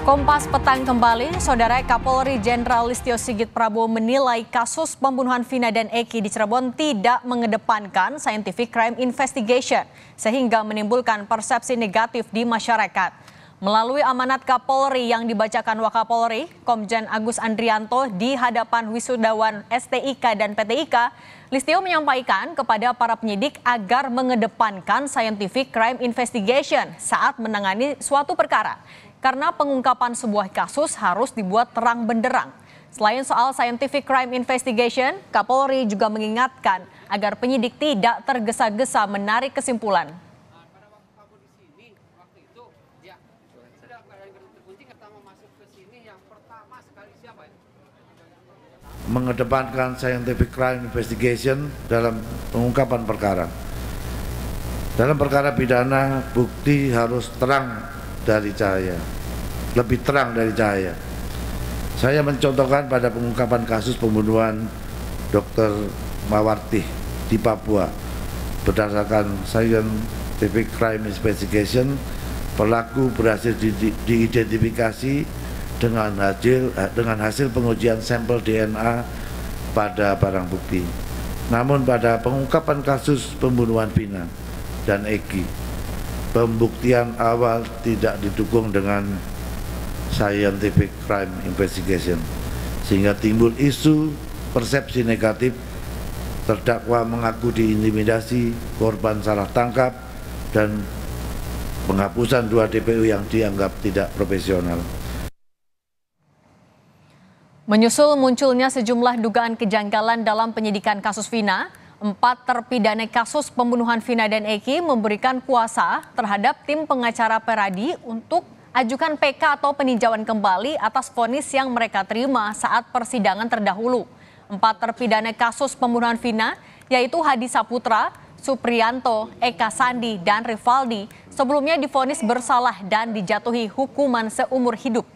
Kompas petang kembali, Saudara. Kapolri Jenderal Listio Sigit Prabowo menilai kasus pembunuhan Vina dan Eki di Cirebon tidak mengedepankan scientific crime investigation, sehingga menimbulkan persepsi negatif di masyarakat. Melalui amanat Kapolri yang dibacakan Wakapolri, Komjen Agus Andrianto di hadapan wisudawan STIK dan PTIK, Listio menyampaikan kepada para penyidik agar mengedepankan scientific crime investigation saat menangani suatu perkara. Karena pengungkapan sebuah kasus harus dibuat terang benderang. Selain soal scientific crime investigation, Kapolri juga mengingatkan agar penyidik tidak tergesa-gesa menarik kesimpulan. Mengedepankan scientific crime investigation dalam pengungkapan perkara. Dalam perkara pidana, bukti harus terang dari cahaya, lebih terang dari cahaya. Saya mencontohkan pada pengungkapan kasus pembunuhan Dr. Mawarti di Papua. Berdasarkan scientific crime investigation, pelaku berhasil diidentifikasi dengan hasil pengujian sampel DNA pada barang bukti. Namun pada pengungkapan kasus pembunuhan Vina dan Eki, pembuktian awal tidak didukung dengan scientific crime investigation, sehingga timbul isu persepsi negatif, terdakwa mengaku diintimidasi, korban salah tangkap, dan penghapusan 2 DPO yang dianggap tidak profesional. Menyusul munculnya sejumlah dugaan kejanggalan dalam penyidikan kasus Vina, 4 terpidana kasus pembunuhan Vina dan Eki memberikan kuasa terhadap tim pengacara Peradi untuk ajukan PK atau peninjauan kembali atas vonis yang mereka terima saat persidangan terdahulu. 4 terpidana kasus pembunuhan Vina, yaitu Hadi Saputra, Supriyanto, Eka Sandi, dan Rivaldi, sebelumnya divonis bersalah dan dijatuhi hukuman seumur hidup.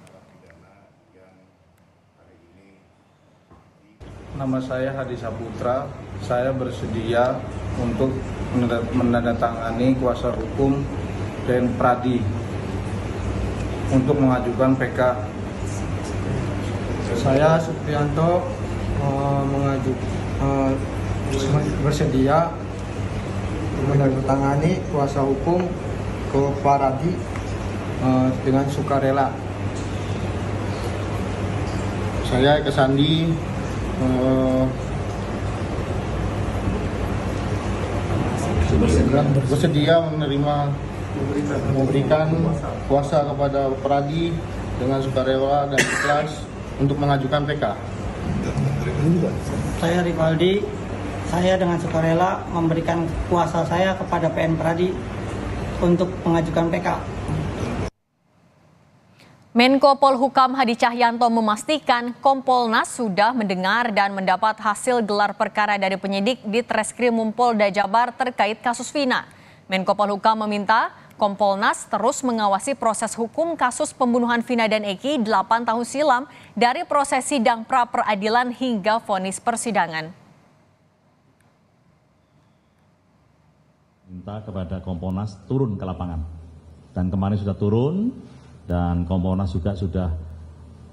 Nama saya Hadi Saputra, saya bersedia untuk menandatangani kuasa hukum dan Pradi untuk mengajukan PK. Saya Supriyanto bersedia menandatangani kuasa hukum ke Pradi dengan sukarela. Saya Eka Sandi bersedia memberikan kuasa kepada Pradi dengan sukarela dan ikhlas untuk mengajukan PK. Saya Rivaldi, saya dengan sukarela memberikan kuasa saya kepada PN Pradi untuk mengajukan PK. Menko Polhukam Hadi Cahyanto memastikan Kompolnas sudah mendengar dan mendapat hasil gelar perkara dari penyidik di Treskrimum Polda Jabar terkait kasus Vina. Menko Polhukam meminta Kompolnas terus mengawasi proses hukum kasus pembunuhan Vina dan Eki 8 tahun silam dari proses sidang pra-peradilan hingga vonis persidangan. Minta kepada Kompolnas turun ke lapangan, dan kemarin sudah turun. Dan Kompolnas juga sudah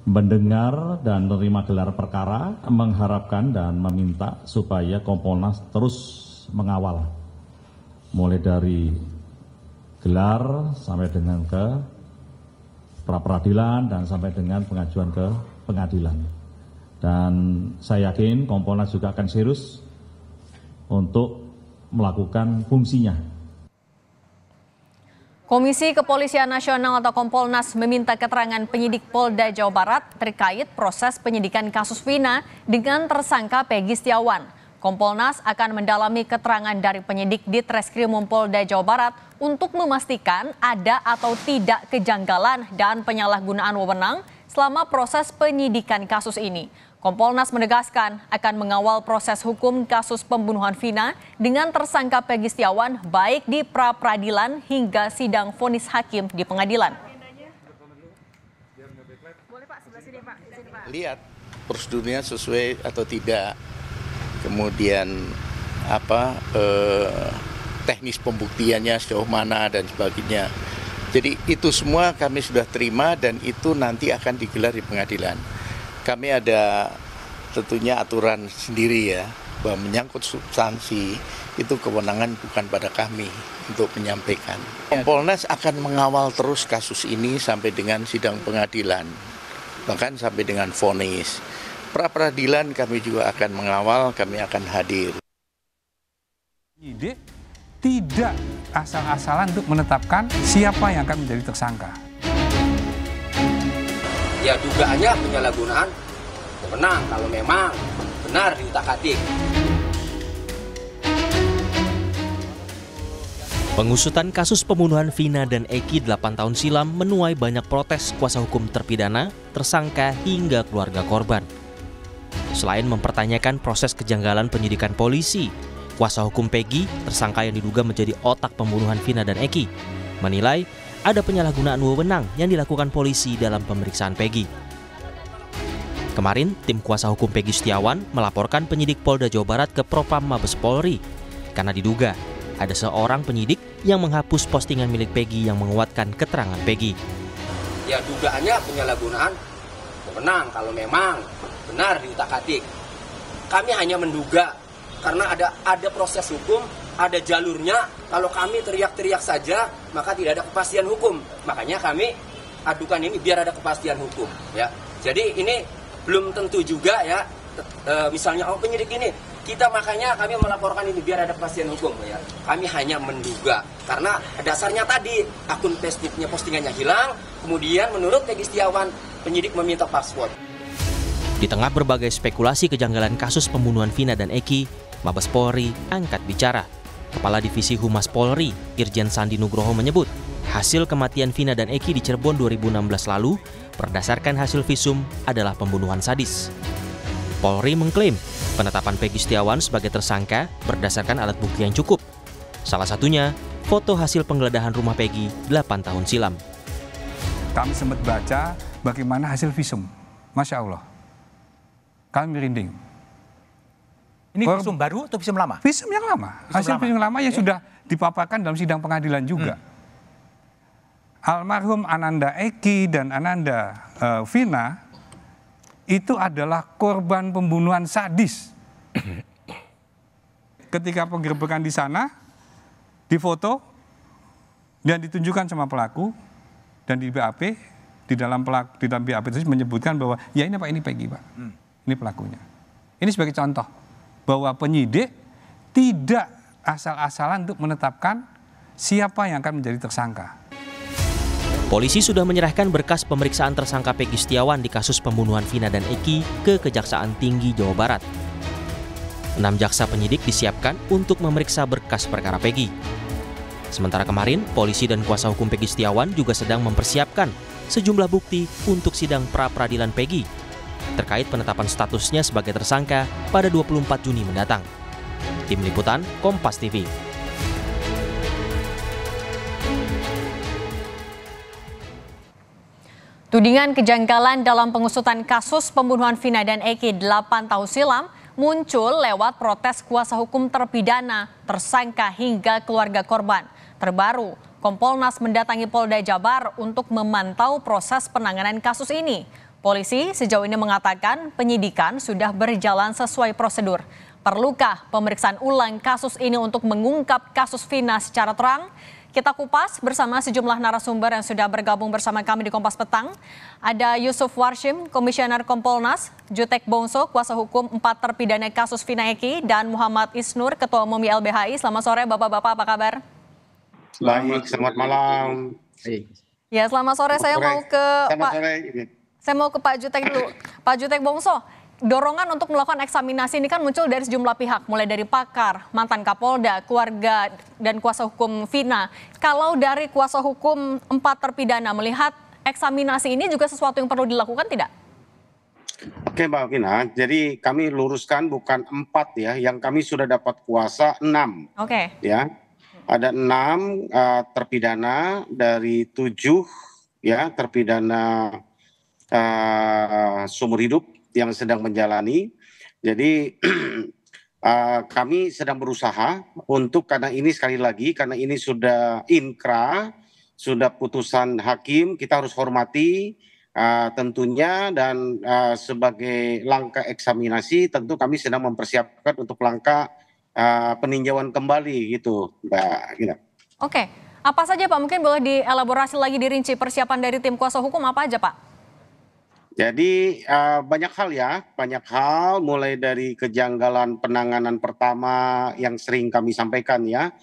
mendengar dan menerima gelar perkara, mengharapkan dan meminta supaya Kompolnas terus mengawal, mulai dari gelar sampai dengan ke pra-peradilan dan sampai dengan pengajuan ke pengadilan. Dan saya yakin Kompolnas juga akan serius untuk melakukan fungsinya. Komisi Kepolisian Nasional atau Kompolnas meminta keterangan penyidik Polda Jawa Barat terkait proses penyidikan kasus Vina dengan tersangka Peggy Setiawan. Kompolnas akan mendalami keterangan dari penyidik di Treskrimum Polda Jawa Barat untuk memastikan ada atau tidak kejanggalan dan penyalahgunaan wewenang selama proses penyidikan kasus ini. Kompolnas menegaskan akan mengawal proses hukum kasus pembunuhan Vina dengan tersangka Peggy Setiawan baik di pra-peradilan hingga sidang vonis hakim di pengadilan. Lihat prosedurnya sesuai atau tidak, kemudian teknis pembuktiannya sejauh mana dan sebagainya. Jadi itu semua kami sudah terima dan itu nanti akan digelar di pengadilan. Kami ada tentunya aturan sendiri ya, bahwa menyangkut substansi itu kewenangan bukan pada kami untuk menyampaikan. Kompolnas akan mengawal terus kasus ini sampai dengan sidang pengadilan, bahkan sampai dengan vonis. Pra peradilan kami juga akan mengawal, kami akan hadir. Penyidik tidak asal-asalan untuk menetapkan siapa yang akan menjadi tersangka. Ya dugaannya penyalahgunaan wewenang kalau memang benar diutak-atik. Pengusutan kasus pembunuhan Vina dan Eki 8 tahun silam menuai banyak protes kuasa hukum terpidana, tersangka hingga keluarga korban. Selain mempertanyakan proses kejanggalan penyidikan polisi, kuasa hukum Peggy, tersangka yang diduga menjadi otak pembunuhan Vina dan Eki, menilai ada penyalahgunaan wewenang yang dilakukan polisi dalam pemeriksaan Peggy. Kemarin, tim kuasa hukum Peggy Setiawan melaporkan penyidik Polda Jawa Barat ke Propam Mabes Polri karena diduga ada seorang penyidik yang menghapus postingan milik Peggy yang menguatkan keterangan Peggy. Ya dugaannya penyalahgunaan wewenang kalau memang benar diutak-atik. Kami hanya menduga karena ada proses hukum, ada jalurnya. Kalau kami teriak-teriak saja, maka tidak ada kepastian hukum. Makanya kami adukan ini biar ada kepastian hukum. Ya, jadi ini belum tentu juga ya. Misalnya penyidik ini, makanya kami melaporkan ini biar ada kepastian hukum ya. Kami hanya menduga karena dasarnya tadi akun Facebooknya postingannya hilang. Kemudian menurut Peggy Setiawan, penyidik meminta password. Di tengah berbagai spekulasi kejanggalan kasus pembunuhan Vina dan Eki, Mabes Polri angkat bicara. Kepala Divisi Humas Polri, Irjen Sandi Nugroho menyebut, hasil kematian Vina dan Eki di Cirebon 2016 lalu berdasarkan hasil visum adalah pembunuhan sadis. Polri mengklaim penetapan Peggy Setiawan sebagai tersangka berdasarkan alat bukti yang cukup. Salah satunya foto hasil penggeledahan rumah Peggy 8 tahun silam. Kami sempat baca bagaimana hasil visum. Masya Allah. Kami merinding. Ini visum baru atau visum lama? Visum yang lama. Hasil visum lama yang sudah dipaparkan dalam sidang pengadilan juga. Almarhum Ananda Eki dan Ananda Vina itu adalah korban pembunuhan sadis. Ketika penggerebekan di sana, difoto dan ditunjukkan sama pelaku, dan di BAP, di dalam BAP itu menyebutkan bahwa ya ini Pak, ini Peggy Pak, ini pelakunya. Ini sebagai contoh bahwa penyidik tidak asal-asalan untuk menetapkan siapa yang akan menjadi tersangka. Polisi sudah menyerahkan berkas pemeriksaan tersangka Peggy Setiawan di kasus pembunuhan Vina dan Eki ke Kejaksaan Tinggi Jawa Barat. 6 jaksa penyidik disiapkan untuk memeriksa berkas perkara Peggy. Sementara kemarin, polisi dan kuasa hukum Peggy Setiawan juga sedang mempersiapkan sejumlah bukti untuk sidang pra-peradilan Peggy terkait penetapan statusnya sebagai tersangka pada 24 Juni mendatang. Tim Liputan, Kompas TV. Tudingan kejanggalan dalam pengusutan kasus pembunuhan Vina dan Eki 8 tahun silam muncul lewat protes kuasa hukum terpidana, tersangka hingga keluarga korban. Terbaru, Kompolnas mendatangi Polda Jabar untuk memantau proses penanganan kasus ini. Polisi sejauh ini mengatakan penyidikan sudah berjalan sesuai prosedur. Perlukah pemeriksaan ulang kasus ini untuk mengungkap kasus Vina secara terang? Kita kupas bersama sejumlah narasumber yang sudah bergabung bersama kami di Kompas Petang. Ada Yusuf Warshim, Komisioner Kompolnas, Jutek Bongso, kuasa hukum 4 terpidana kasus Vina Eki, dan Muhammad Isnur, Ketua Umum YLBHI. Selamat sore Bapak-Bapak, apa kabar? Selamat malam. Ya, selamat sore. Saya mau ke Pak Jutek dulu. Pak Jutek Bongso, dorongan untuk melakukan eksaminasi ini kan muncul dari sejumlah pihak, mulai dari pakar, mantan Kapolda, keluarga, dan kuasa hukum Vina. Kalau dari kuasa hukum 4 terpidana melihat eksaminasi ini juga sesuatu yang perlu dilakukan tidak? Oke Mbak Vina, jadi kami luruskan bukan 4 ya, yang kami sudah dapat kuasa 6. Oke. Ya, ada 6 terpidana dari 7 ya terpidana seumur hidup yang sedang menjalani. Jadi kami sedang berusaha untuk, karena ini sekali lagi, karena ini sudah inkrah, sudah putusan hakim, kita harus hormati tentunya, dan sebagai langkah eksaminasi tentu kami sedang mempersiapkan untuk langkah peninjauan kembali gitu, Mbak Gina. Oke, apa saja Pak? Mungkin boleh dielaborasi lagi, dirinci persiapan dari tim kuasa hukum apa aja Pak? Jadi banyak hal mulai dari kejanggalan penanganan pertama yang sering kami sampaikan ya.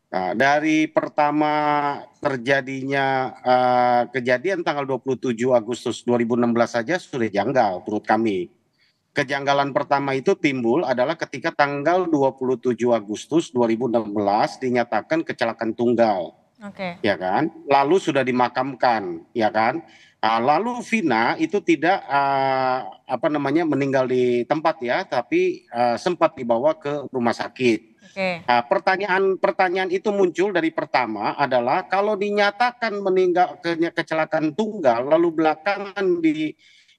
Dari pertama terjadinya kejadian tanggal 27 Agustus 2016 saja sudah janggal menurut kami. Kejanggalan pertama itu timbul adalah ketika tanggal 27 Agustus 2016 dinyatakan kecelakaan tunggal. Ya kan? Lalu sudah dimakamkan, ya kan? Lalu Vina itu tidak meninggal di tempat ya, tapi sempat dibawa ke rumah sakit. Pertanyaan itu muncul dari pertama adalah kalau dinyatakan meninggal kecelakaan tunggal lalu belakangan di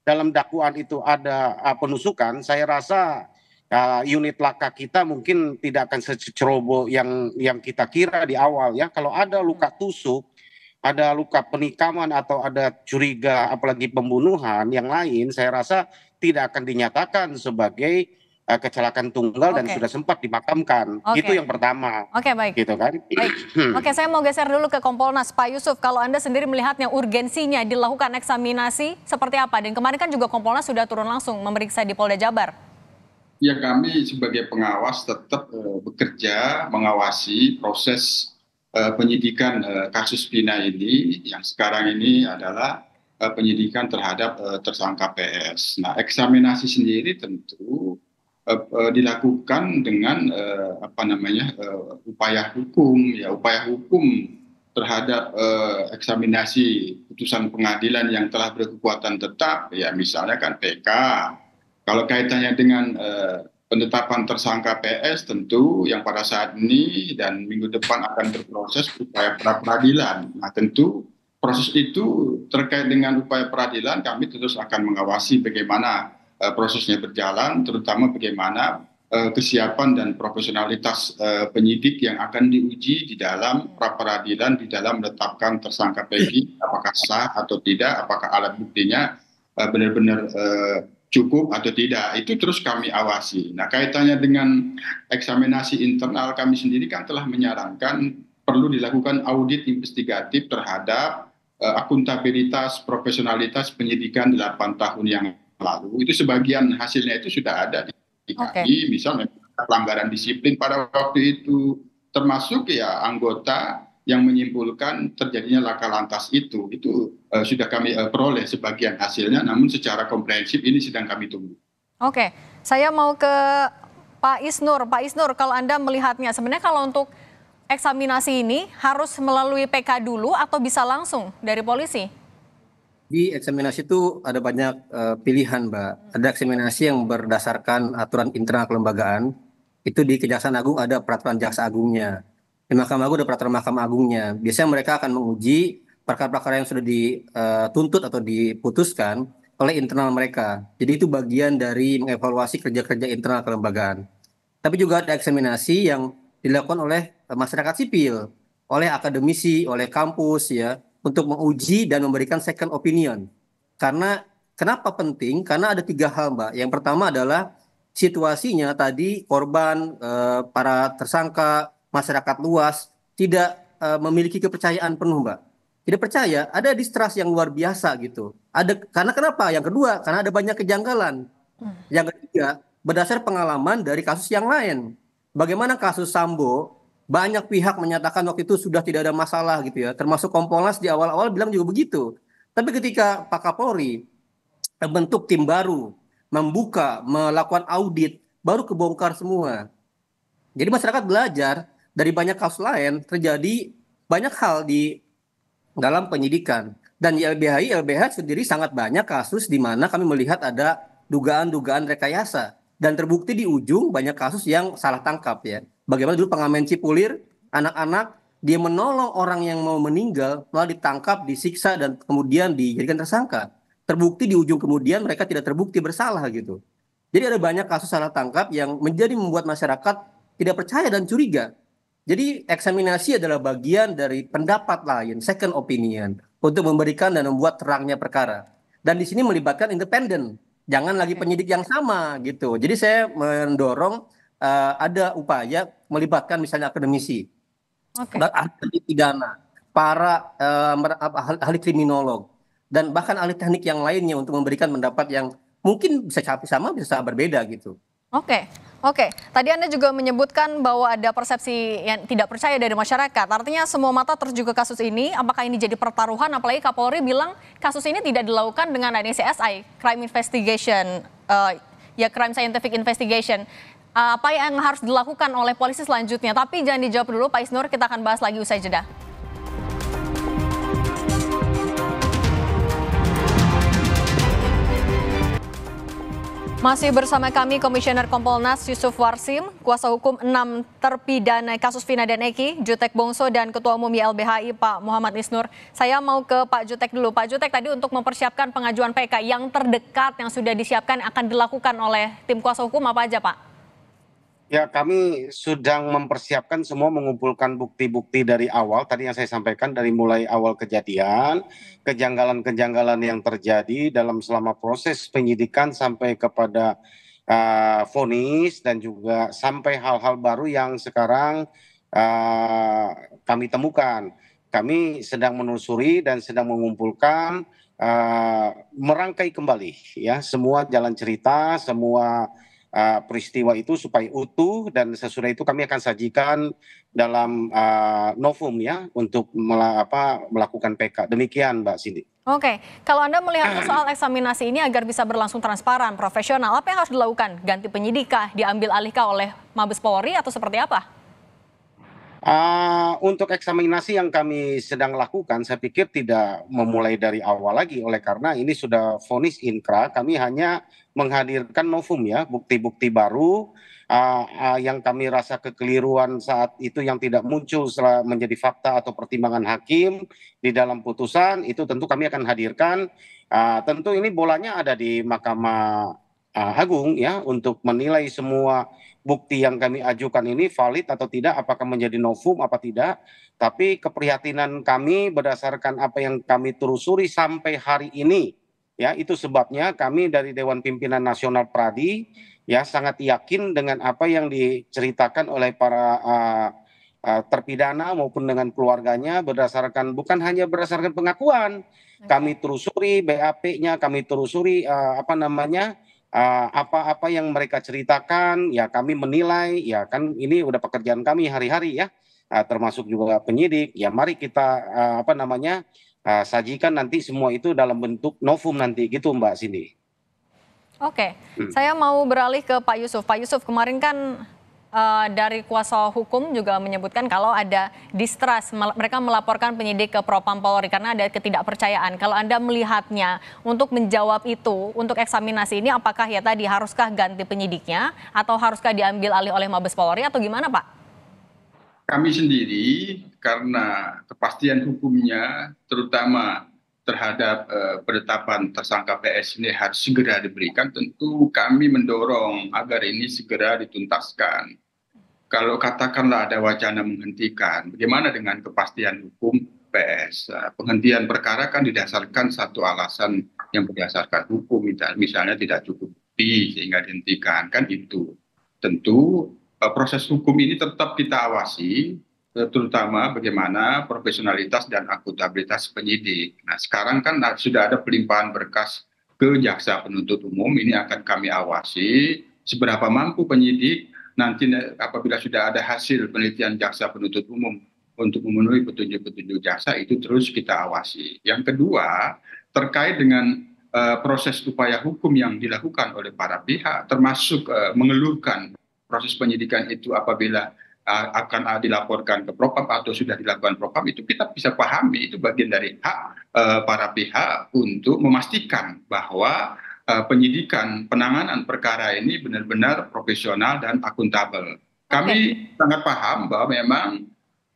dalam dakwaan itu ada penusukan, saya rasa unit laka kita mungkin tidak akan seceroboh yang kita kira di awal ya. Kalau ada luka tusuk, ada luka penikaman atau ada curiga apalagi pembunuhan yang lain, saya rasa tidak akan dinyatakan sebagai kecelakaan tunggal dan sudah sempat dimakamkan. Itu yang pertama. Oke, baik. Gitu kan? Baik. Oke, saya mau geser dulu ke Kompolnas. Pak Yusuf, kalau Anda sendiri melihatnya urgensinya dilakukan eksaminasi seperti apa? Dan kemarin kan juga Kompolnas sudah turun langsung memeriksa di Polda Jabar. Ya, kami sebagai pengawas tetap bekerja mengawasi proses penyidikan kasus Vina ini, yang sekarang ini adalah penyidikan terhadap tersangka PS. Nah, eksaminasi sendiri tentu dilakukan dengan upaya hukum terhadap eksaminasi putusan pengadilan yang telah berkekuatan tetap, ya misalnya kan PK. Kalau kaitannya dengan penetapan tersangka PS tentu yang pada saat ini dan minggu depan akan berproses upaya pra peradilan. Nah, tentu proses itu terkait dengan upaya peradilan kami terus akan mengawasi bagaimana prosesnya berjalan, terutama bagaimana kesiapan dan profesionalitas penyidik yang akan diuji di dalam pra peradilan, di dalam menetapkan tersangka Peggy, apakah sah atau tidak, apakah alat buktinya benar-benar cukup atau tidak, itu terus kami awasi. Nah, kaitannya dengan eksaminasi internal, kami sendiri kan telah menyarankan perlu dilakukan audit investigatif terhadap akuntabilitas, profesionalitas penyidikan 8 tahun yang lalu. Itu sebagian hasilnya itu sudah ada di kami, misalnya pelanggaran disiplin pada waktu itu, termasuk ya anggota yang menyimpulkan terjadinya laka lantas itu sudah kami peroleh sebagian hasilnya, namun secara komprehensif ini sedang kami tunggu. Oke, saya mau ke Pak Isnur. Pak Isnur, kalau Anda melihatnya sebenarnya kalau untuk eksaminasi ini harus melalui PK dulu atau bisa langsung dari polisi? Di eksaminasi itu ada banyak pilihan, Mbak. Ada eksaminasi yang berdasarkan aturan internal kelembagaan. Itu di Kejaksaan Agung ada peraturan Jaksa Agungnya. Di Mahkamah Agung ada peraturan Mahkamah Agungnya. Biasanya mereka akan menguji perkara-perkara yang sudah dituntut atau diputuskan oleh internal mereka. Jadi itu bagian dari mengevaluasi kerja-kerja internal kelembagaan. Tapi juga ada eksaminasi yang dilakukan oleh masyarakat sipil, oleh akademisi, oleh kampus ya, untuk menguji dan memberikan second opinion. Karena kenapa penting? Karena ada 3 hal, Mbak. Yang pertama adalah situasinya tadi korban, para tersangka, masyarakat luas tidak memiliki kepercayaan penuh, Mbak. Tidak percaya, ada distrust yang luar biasa gitu. Karena kenapa? Yang kedua, karena ada banyak kejanggalan. Yang ketiga, berdasar pengalaman dari kasus yang lain. Bagaimana kasus Sambo, banyak pihak menyatakan waktu itu sudah tidak ada masalah gitu ya. Termasuk Kompolnas di awal-awal bilang juga begitu. Tapi ketika Pak Kapolri bentuk tim baru, membuka, melakukan audit, baru kebongkar semua. Jadi masyarakat belajar dari banyak kasus lain, terjadi banyak hal di dalam penyidikan. Dan di LBH sendiri sangat banyak kasus di mana kami melihat ada dugaan-dugaan rekayasa. Dan terbukti di ujung banyak kasus yang salah tangkap ya. Bagaimana dulu pengamen Cipulir, anak-anak, dia menolong orang yang mau meninggal, malah ditangkap, disiksa, dan kemudian dijadikan tersangka. Terbukti di ujung kemudian mereka tidak terbukti bersalah gitu. Jadi ada banyak kasus salah tangkap yang membuat masyarakat tidak percaya dan curiga. Jadi eksaminasi adalah bagian dari pendapat lain, second opinion, untuk memberikan dan membuat terangnya perkara. Dan di sini melibatkan independen, jangan lagi penyidik yang sama gitu. Jadi saya mendorong ada upaya melibatkan misalnya akademisi, ahli pidana, para ahli kriminolog, dan bahkan ahli teknik yang lainnya untuk memberikan pendapat yang mungkin bisa sama, bisa berbeda gitu. Oke. Tadi Anda juga menyebutkan bahwa ada persepsi yang tidak percaya dari masyarakat. Artinya semua mata tertuju ke kasus ini. Apakah ini jadi pertaruhan? Apalagi Kapolri bilang kasus ini tidak dilakukan dengan adanya CSI, crime investigation, crime scientific investigation. Apa yang harus dilakukan oleh polisi selanjutnya? Tapi jangan dijawab dulu, Pak Isnur. Kita akan bahas lagi usai jeda. Masih bersama kami Komisioner Kompolnas Yusuf Warsim, kuasa hukum 6 terpidana kasus Vina dan Eki, Jutek Bongso, dan Ketua Umum YLBHI Pak Muhammad Isnur. Saya mau ke Pak Jutek dulu. Pak Jutek, tadi untuk mempersiapkan pengajuan PK yang terdekat yang sudah disiapkan akan dilakukan oleh tim kuasa hukum apa aja, Pak? Ya, kami sedang mempersiapkan semua, mengumpulkan bukti-bukti dari awal, tadi yang saya sampaikan dari mulai awal kejadian, kejanggalan-kejanggalan yang terjadi dalam selama proses penyidikan sampai kepada vonis, dan juga sampai hal-hal baru yang sekarang kami temukan. Kami sedang menelusuri dan sedang mengumpulkan, merangkai kembali ya semua jalan cerita, semua peristiwa itu supaya utuh, dan sesudah itu kami akan sajikan dalam novum ya untuk melakukan PK. Demikian Mbak Cindy. Oke, kalau Anda melihat soal eksaminasi ini agar bisa berlangsung transparan, profesional, apa yang harus dilakukan? Ganti penyidik kah? Diambil alihkah oleh Mabes Polri atau seperti apa? Untuk eksaminasi yang kami sedang lakukan, saya pikir tidak memulai dari awal lagi, oleh karena ini sudah vonis inkra. Kami hanya menghadirkan novum ya, bukti-bukti baru yang kami rasa kekeliruan saat itu yang tidak muncul setelah menjadi fakta atau pertimbangan hakim di dalam putusan, itu tentu kami akan hadirkan. Tentu ini bolanya ada di Mahkamah Agung ya, untuk menilai semua bukti yang kami ajukan ini valid atau tidak, apakah menjadi novum apa tidak. Tapi keprihatinan kami berdasarkan apa yang kami telusuri sampai hari ini ya, itu sebabnya kami dari Dewan Pimpinan Nasional Pradi ya sangat yakin dengan apa yang diceritakan oleh para terpidana maupun dengan keluarganya, berdasarkan bukan hanya berdasarkan pengakuan. Kami telusuri BAP-nya, kami telusuri apa-apa yang mereka ceritakan, ya kami menilai, ya kan ini udah pekerjaan kami hari-hari ya, termasuk juga penyidik. Ya mari kita sajikan nanti semua itu dalam bentuk novum nanti gitu Mbak Cindy. Oke, saya mau beralih ke Pak Yusuf. Pak Yusuf, kemarin kan dari kuasa hukum juga menyebutkan kalau ada distrust, mereka melaporkan penyidik ke Propam Polri karena ada ketidakpercayaan. Kalau Anda melihatnya untuk menjawab itu, untuk eksaminasi ini apakah ya tadi haruskah ganti penyidiknya atau haruskah diambil alih oleh Mabes Polri atau gimana Pak? Kami sendiri karena kepastian hukumnya terutama terhadap penetapan tersangka PS ini harus segera diberikan, tentu kami mendorong agar ini segera dituntaskan. Kalau katakanlah ada wacana menghentikan, bagaimana dengan kepastian hukum PS? Penghentian perkara kan didasarkan satu alasan yang berdasarkan hukum, misalnya tidak cukup bukti sehingga dihentikan, kan itu. Tentu proses hukum ini tetap kita awasi, terutama bagaimana profesionalitas dan akuntabilitas penyidik. Nah sekarang kan sudah ada pelimpahan berkas ke jaksa penuntut umum, ini akan kami awasi seberapa mampu penyidik nanti apabila sudah ada hasil penelitian jaksa penuntut umum untuk memenuhi petunjuk-petunjuk jaksa, itu terus kita awasi. Yang kedua terkait dengan proses upaya hukum yang dilakukan oleh para pihak, termasuk mengeluhkan proses penyidikan itu apabila akan dilaporkan ke Propam atau sudah dilakukan Propam, itu kita bisa pahami itu bagian dari hak para pihak untuk memastikan bahwa penyidikan penanganan perkara ini benar-benar profesional dan akuntabel. Kami sangat paham bahwa memang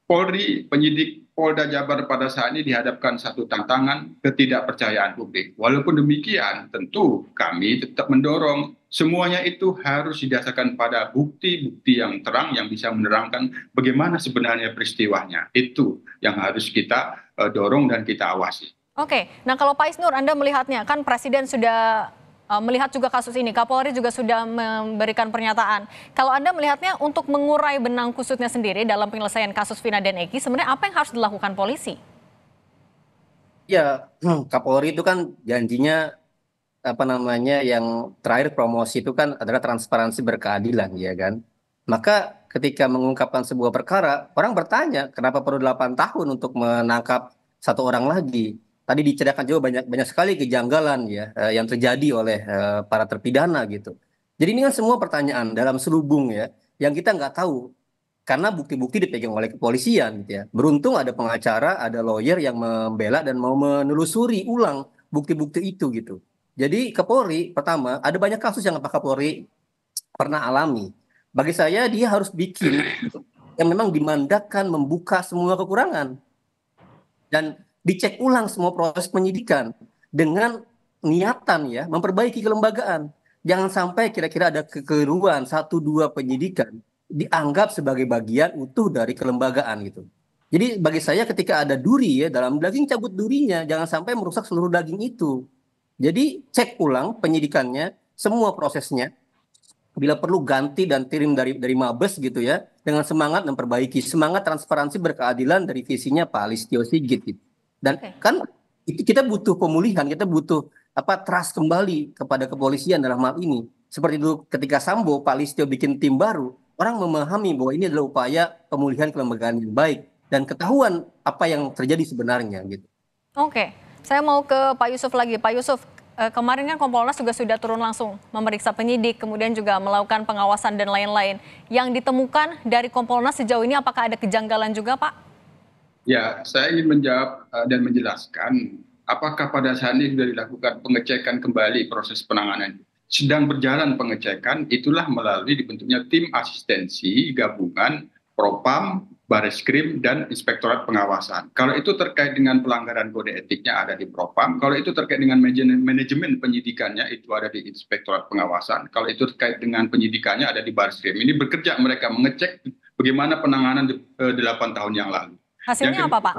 Polri, penyidik Polda Jabar pada saat ini dihadapkan satu tantangan ketidakpercayaan publik. Walaupun demikian, tentu kami tetap mendorong Semuanya itu harus didasarkan pada bukti-bukti yang terang yang bisa menerangkan bagaimana sebenarnya peristiwanya. Itu yang harus kita dorong dan kita awasi. Oke, nah kalau Pak Isnur, Anda melihatnya, kan Presiden sudah melihat juga kasus ini, Kapolri juga sudah memberikan pernyataan. Kalau Anda melihatnya untuk mengurai benang kusutnya sendiri dalam penyelesaian kasus Vina dan Eki, sebenarnya apa yang harus dilakukan polisi? Ya, Kapolri itu kan janjinya yang terakhir promosi itu kan adalah transparansi berkeadilan, ya kan? Maka ketika mengungkapkan sebuah perkara, orang bertanya kenapa perlu 8 tahun untuk menangkap satu orang lagi. Tadi diceritakan juga banyak sekali kejanggalan ya yang terjadi oleh para terpidana gitu. Jadi ini kan semua pertanyaan dalam selubung ya yang kita nggak tahu karena bukti-bukti dipegang oleh kepolisian gitu ya. Beruntung ada pengacara, ada lawyer yang membela dan mau menelusuri ulang bukti-bukti itu gitu. Jadi Kapolri pertama ada banyak kasus yang Pak Kapolri pernah alami. Bagi saya dia harus bikin yang memang dimandatkan membuka semua kekurangan dan dicek ulang semua proses penyidikan dengan niatan ya memperbaiki kelembagaan. Jangan sampai kira-kira ada kekeliruan 1-2 penyidikan dianggap sebagai bagian utuh dari kelembagaan gitu. Jadi bagi saya ketika ada duri ya dalam daging cabut durinya, jangan sampai merusak seluruh daging itu. Jadi cek ulang penyidikannya, semua prosesnya. Bila perlu ganti dan kirim dari Mabes gitu ya, dengan semangat memperbaiki, semangat transparansi berkeadilan dari visinya Pak Listio Sigit gitu. Dan kan itu kita butuh pemulihan, kita butuh trust kembali kepada kepolisian dalam hal ini. Seperti dulu ketika Sambo, Pak Listio bikin tim baru, orang memahami bahwa ini adalah upaya pemulihan kelembagaan yang baik dan ketahuan apa yang terjadi sebenarnya gitu. Oke, saya mau ke Pak Yusuf lagi. Pak Yusuf, kemarin kan Kompolnas juga sudah turun langsung memeriksa penyidik, kemudian juga melakukan pengawasan dan lain-lain. Yang ditemukan dari Kompolnas sejauh ini apakah ada kejanggalan juga, Pak? Ya, saya ingin menjawab dan menjelaskan apakah pada saat ini sudah dilakukan pengecekan kembali proses penanganan. Sedang berjalan pengecekan, itulah melalui dibentuknya tim asistensi gabungan Propam, Bareskrim, dan Inspektorat Pengawasan. Kalau itu terkait dengan pelanggaran kode etiknya ada di Propam, kalau itu terkait dengan manajemen penyidikannya itu ada di Inspektorat Pengawasan, kalau itu terkait dengan penyidikannya ada di Bareskrim. Ini bekerja mereka mengecek bagaimana penanganan 8 tahun yang lalu. Hasilnya apa, Pak?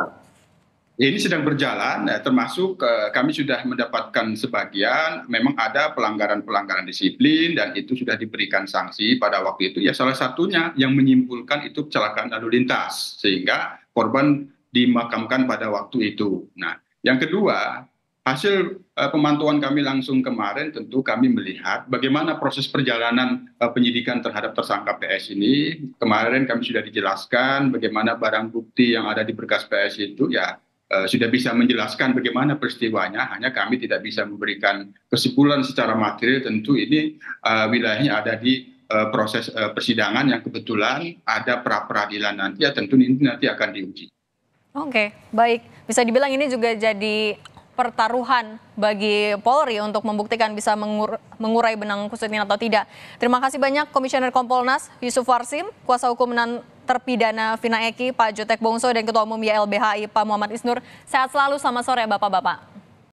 Ini sedang berjalan, termasuk kami sudah mendapatkan sebagian, memang ada pelanggaran-pelanggaran disiplin dan itu sudah diberikan sanksi pada waktu itu. Ya salah satunya yang menyimpulkan itu kecelakaan lalu lintas, sehingga korban dimakamkan pada waktu itu. Nah, yang kedua, hasil pemantauan kami langsung kemarin tentu kami melihat bagaimana proses perjalanan penyidikan terhadap tersangka PS ini. Kemarin kami sudah dijelaskan bagaimana barang bukti yang ada di berkas PS itu ya sudah bisa menjelaskan bagaimana peristiwanya, hanya kami tidak bisa memberikan kesimpulan secara material. Tentu ini wilayahnya ada di proses persidangan yang kebetulan ada pra-peradilan nanti, ya tentu ini nanti akan diuji. Oke, baik. Bisa dibilang ini juga jadi pertaruhan bagi Polri untuk membuktikan bisa mengurai benang kusut ini atau tidak. Terima kasih banyak Komisioner Kompolnas Yusuf Warsim, Kuasa Hukum terpidana Vina Eki, Pak Jotek Bongso, dan Ketua Umum YLBHI Pak Muhammad Isnur. Sehat selalu, selamat sore Bapak-Bapak.